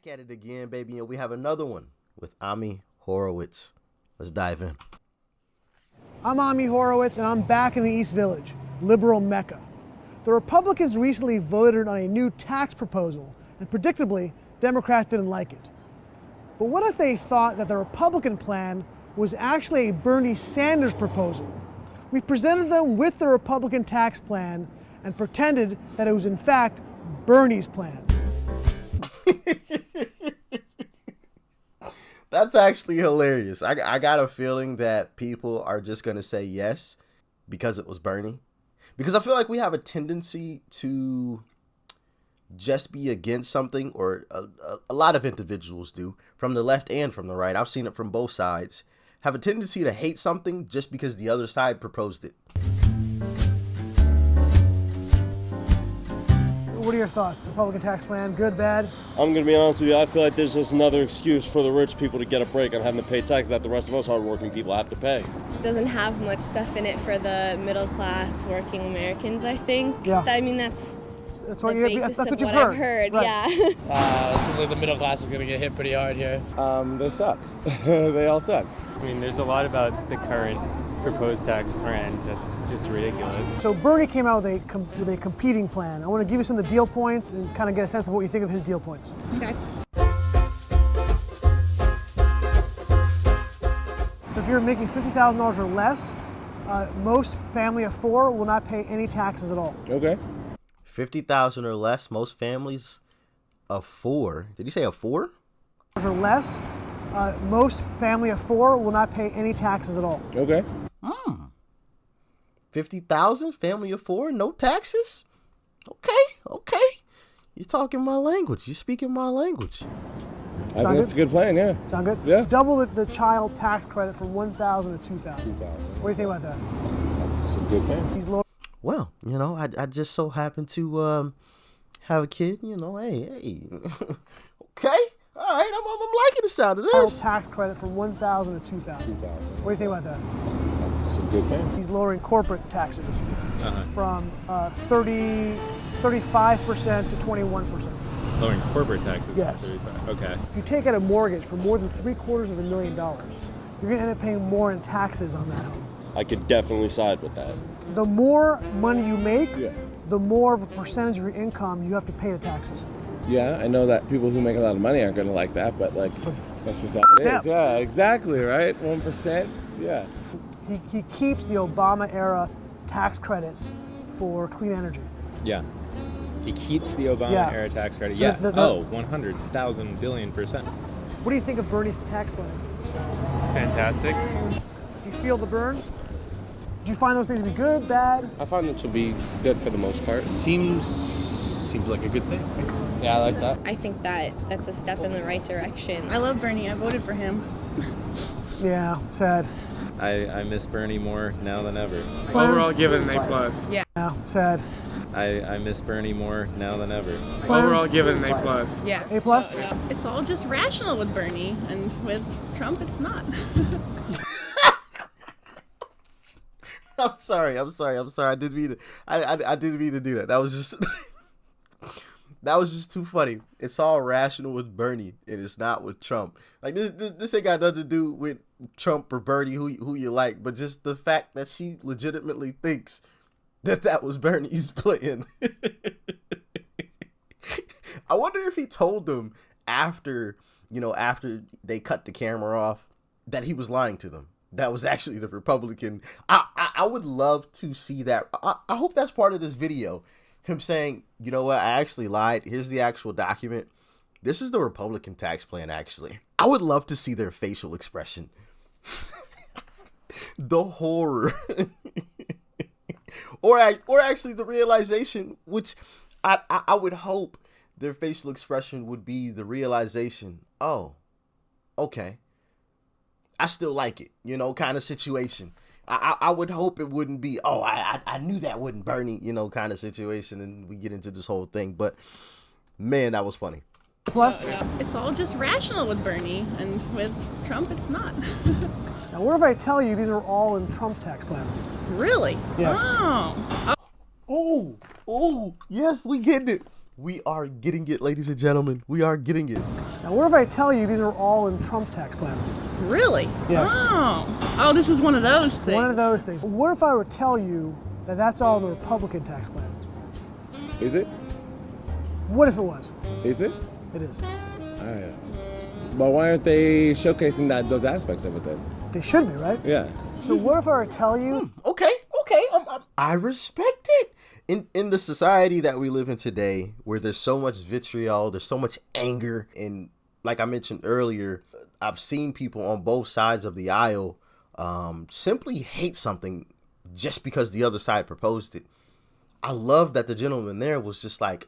at it again, baby, and we have another one with Ami Horowitz. Let's dive in. I'm Ami Horowitz, and I'm back in the East Village, liberal Mecca. The Republicans recently voted on a new tax proposal, and predictably, Democrats didn't like it. But what if they thought that the Republican plan was actually a Bernie Sanders proposal? We presented them with the Republican tax plan and pretended that it was in fact Bernie's plan. That's actually hilarious. I got a feeling that people are just going to say yes because it was Bernie. Because I feel like we have a tendency to just be against something, or a lot of individuals do, from the left and from the right. I've seen it from both sides. Have a tendency to hate something just because the other side proposed it. What are your thoughts? Republican tax plan, good, bad? I'm going to be honest with you, I feel like there's just another excuse for the rich people to get a break on having to pay taxes that the rest of us hardworking people have to pay. It doesn't have much stuff in it for the middle class working Americans, I think. Yeah. I mean, that's what the basis that's of what you've I've heard, right. yeah. It seems like the middle class is going to get hit pretty hard here. They suck. They all suck. I mean, there's a lot about the current proposed tax plan that's just ridiculous. So Bernie came out with a competing plan. I want to give you some of the deal points and kind of get a sense of what you think of his deal points. Okay. So if you're making $50,000 or less, most family of four will not pay any taxes at all. Okay. 50,000 or less, most families of four. Did you say a four? Or less, most family of four will not pay any taxes at all. Okay. 50,000, family of four, no taxes? Okay. You're talking my language. You're speaking my language. I think that's a good plan, yeah. Sound good? Yeah. Double the child tax credit from $1,000 to $2,000. $2,000. What do you think about that? That's a good plan. He's low. Well, I just so happen to have a kid, hey. Okay. All right, I'm liking the sound of this. Tax credit from $1,000 to $2,000. $2,000. What do you think about that? That's a good plan. He's lowering corporate taxes from 35% to 21%. Lowering corporate taxes. Yes. 35. Okay. If you take out a mortgage for more than $750,000, you're going to end up paying more in taxes on that home. I could definitely side with that. The more money you make, Yeah. the more of a percentage of your income you have to pay to taxes. Yeah, I know that people who make a lot of money aren't going to like that, but that's just how it is. Yeah. Yeah, exactly, right? 1%. Yeah. He keeps the Obama era tax credits for clean energy. Yeah. He keeps the Obama era tax credit. So Yeah. 100,000 billion%. What do you think of Bernie's tax plan? It's fantastic. Do you feel the burn? Do you find those things to be good, bad? I find it to be good for the most part. Seems like a good thing. Yeah, I like that. I think that's a step in the right direction. I love Bernie. I voted for him. Yeah, sad. I miss Bernie more now than ever. Overall, give it an A+. Yeah, sad. I miss Bernie more now than ever. Overall, give it an A+. Yeah. A plus? It's all just rational with Bernie, and with Trump, it's not. I'm sorry. I didn't mean to. I didn't mean to do that. That was just that was just too funny. It's all rational with Bernie, and it's not with Trump. Like this ain't got nothing to do with Trump or Bernie, who you like, but just the fact that she legitimately thinks that was Bernie's plan. I wonder if he told them after they cut the camera off that he was lying to them. That was actually the Republican. I would love to see that. I hope that's part of this video. Him saying, you know what, I actually lied. Here's the actual document. This is the Republican tax plan, actually. I would love to see their facial expression. The horror. or actually the realization, which I would hope their facial expression would be the realization, oh, okay. I still like it, kind of situation. I would hope it wouldn't be, oh, I knew that wasn't Bernie, kind of situation, and we get into this whole thing. But, man, that was funny. Plus? It's all just rational with Bernie, and with Trump, it's not. Now, what if I tell you these are all in Trump's tax plan? Really? Yes. Oh. Oh, yes, we getting it. We are getting it, ladies and gentlemen. We are getting it. Now, what if I tell you these are all in Trump's tax plan? Really? Yes. Oh, this is one of those things. One of those things. What if I were to tell you that that's all the Republican tax plan? Is it? What if it was? Is it? It is. But why aren't they showcasing those aspects of it then? They should be, right? Yeah. So what if I were to tell you? Okay. I respect it. In the society that we live in today, where there's so much vitriol, there's so much anger, and like I mentioned earlier, I've seen people on both sides of the aisle simply hate something just because the other side proposed it. I love that the gentleman there was just like,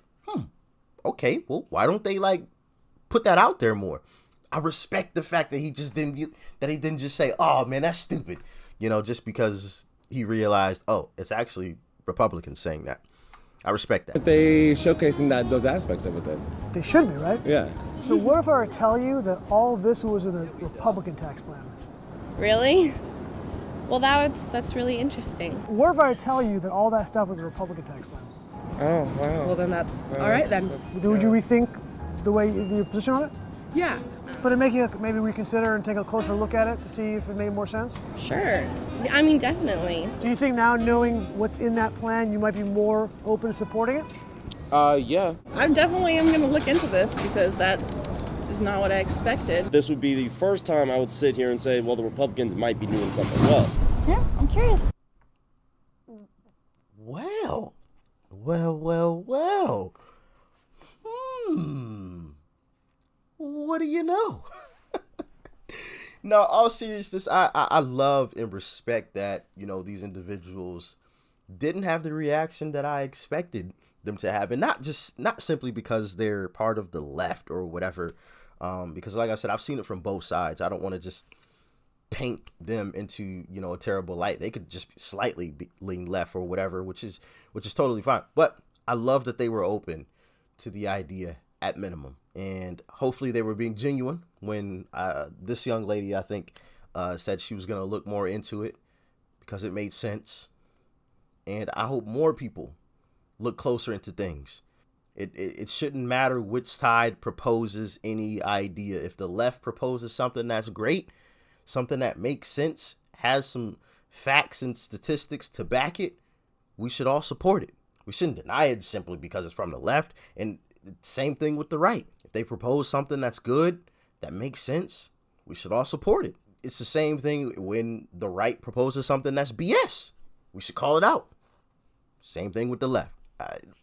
okay, well, why don't they like put that out there more? I respect the fact that he didn't just say, oh man, that's stupid, just because he realized, oh, it's actually Republicans saying that. I respect that. Aren't they showcasing those aspects of it then? They should be, right? Yeah. So what if I were to tell you that all of this was in the Republican tax plan? Really? Well, that's really interesting. What if I were to tell you that all that stuff was a Republican tax plan? Oh, wow. Well, then that's all right then. Would you rethink your position on it? Yeah. But it make you maybe reconsider and take a closer look at it to see if it made more sense? Sure. I mean, definitely. Do you think now, knowing what's in that plan, you might be more open to supporting it? Yeah. I definitely am going to look into this because that is not what I expected. This would be the first time I would sit here and say, well, the Republicans might be doing something well. Yeah, I'm curious. Well. What do you know? No, all seriousness, I love and respect that, these individuals didn't have the reaction that I expected them to have. And not simply because they're part of the left or whatever. Because like I said, I've seen it from both sides. I don't want to just paint them into, a terrible light. They could just slightly lean left or whatever, which is totally fine. But I love that they were open to the idea at minimum. And hopefully they were being genuine when this young lady, I think, said she was going to look more into it because it made sense. And I hope more people look closer into things. It shouldn't matter which side proposes any idea. If the left proposes something that's great, something that makes sense, has some facts and statistics to back it, we should all support it. We shouldn't deny it simply because it's from the left. And same thing with the right. If they propose something that's good, that makes sense, we should all support it. It's the same thing when the right proposes something that's BS. We should call it out. Same thing with the left.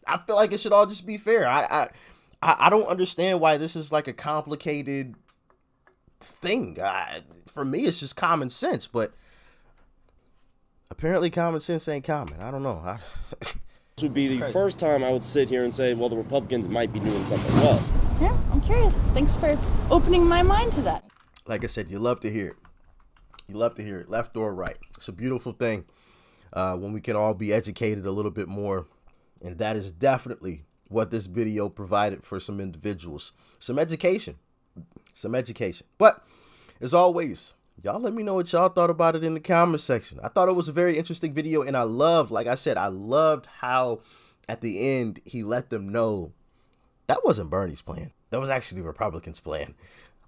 I feel like it should all just be fair. I don't understand why this is like a complicated thing. For me, it's just common sense, but apparently common sense ain't common. I don't know. This would be the first time I would sit here and say, well, the Republicans might be doing something well. Yeah, I'm curious. Thanks for opening my mind to that. Like I said, you love to hear it. You love to hear it, left or right. It's a beautiful thing when we can all be educated a little bit more. And that is definitely what this video provided for some individuals. Some education. But as always, y'all let me know what y'all thought about it in the comment section. I thought it was a very interesting video, and I loved, like I said, I loved how at the end he let them know that wasn't Bernie's plan. That was actually the Republicans' plan.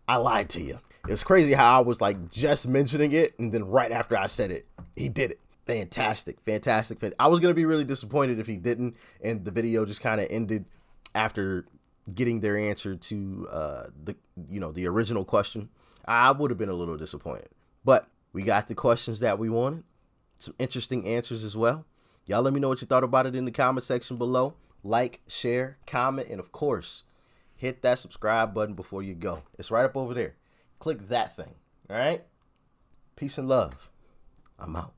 I lied to you. It's crazy how I was like just mentioning it, and then right after I said it, he did it. Fantastic. I was going to be really disappointed if he didn't, and the video just kind of ended after getting their answer to the original question. I would have been a little disappointed, but we got the questions that we wanted, some interesting answers as well. Y'all let me know what you thought about it in the comment section below. Like, share, comment, and of course, hit that subscribe button before you go. It's right up over there. Click that thing. All right. Peace and love. I'm out.